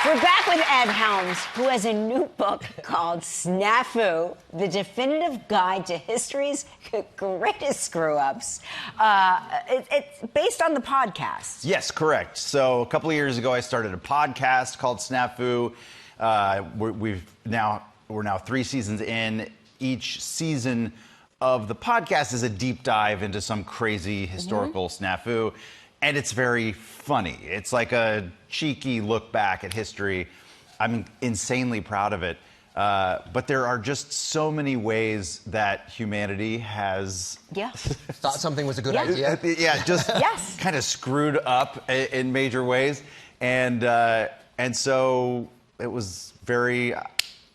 We're back with Ed Helms, who has a new book called SNAFU, The Definitive Guide to History's Greatest Screw-Ups. It's based on the podcast. Yes, correct. So a couple of years ago, I started a podcast called SNAFU. We're now 3 seasons in. Each season of the podcast is a deep dive into some crazy historical snafu. And it's very funny. It's like a cheeky look back at history. I'm insanely proud of it. But there are just so many ways that humanity has thought something was a good idea. Yeah, just kind of screwed up in major ways. And so it was very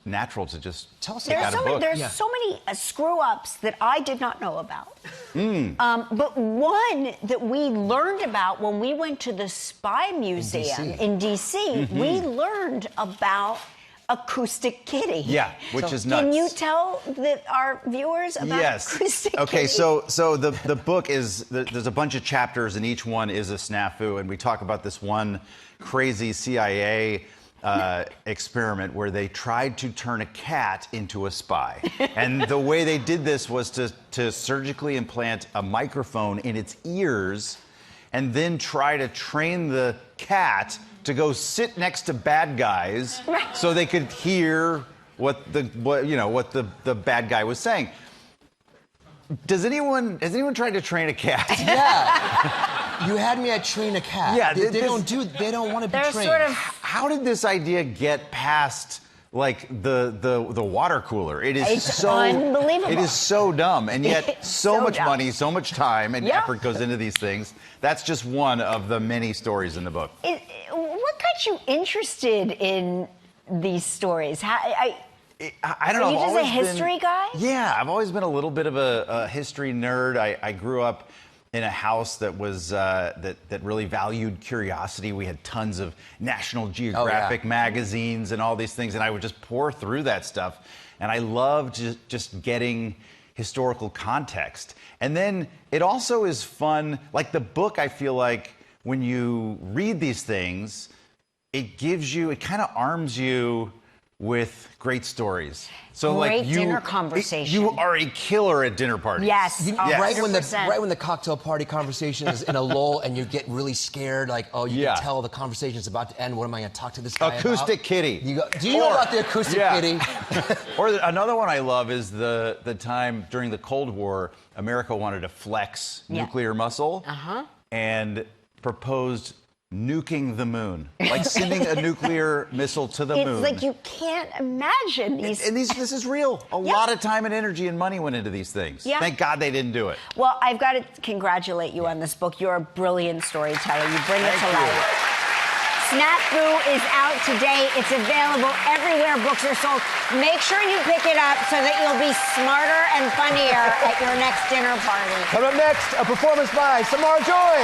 natural to just take out a book. There's so many screw-ups that I did not know about. But one that we learned about when we went to the Spy Museum in D.C., we learned about Acoustic Kitty. Yeah, which is nuts. Can you tell our viewers about Acoustic Kitty? Okay, so the book is, there's a bunch of chapters and each one is a snafu, and we talk about this one crazy CIA experiment where they tried to turn a cat into a spy. And the way they did this was to surgically implant a microphone in its ears and then try to train the cat to go sit next to bad guys so they could hear what the bad guy was saying. Has anyone tried to train a cat? Yeah. You had me at train a cat. Yeah, they don't want to be trained. How did this idea get past like the water cooler? It's so unbelievable. It is so dumb, and yet so much dumb. money, so much time and effort goes into these things. That's just one of the many stories in the book. What got you interested in these stories? I don't know. Are you just a history guy? Yeah, I've always been a little bit of a history nerd. I grew up in a house that was that really valued curiosity. We had tons of National Geographic magazines and all these things, and I would just pour through that stuff. And I loved just getting historical context. And then it also is fun. Like the book, I feel like when you read these things, it kind of arms you with great stories. So great dinner conversation. You are a killer at dinner parties. Yes. Right when the cocktail party conversation is in a lull and you get really scared, like, oh, you can tell the conversation is about to end. What am I going to talk to this guy Acoustic about? Kitty. Do you know about the Acoustic Kitty? Or another one I love is the time during the Cold War, America wanted to flex nuclear muscle and proposed nuking the moon, like sending a nuclear missile to the moon. It's like you can't imagine these. And this is real. A lot of time and energy and money went into these things. Thank God they didn't do it. Well, I've got to congratulate you on this book. You're a brilliant storyteller. You bring it to life. SNAFU is out today. It's available everywhere books are sold. Make sure you pick it up so that you'll be smarter and funnier at your next dinner party. Coming up next, a performance by Samar Joy.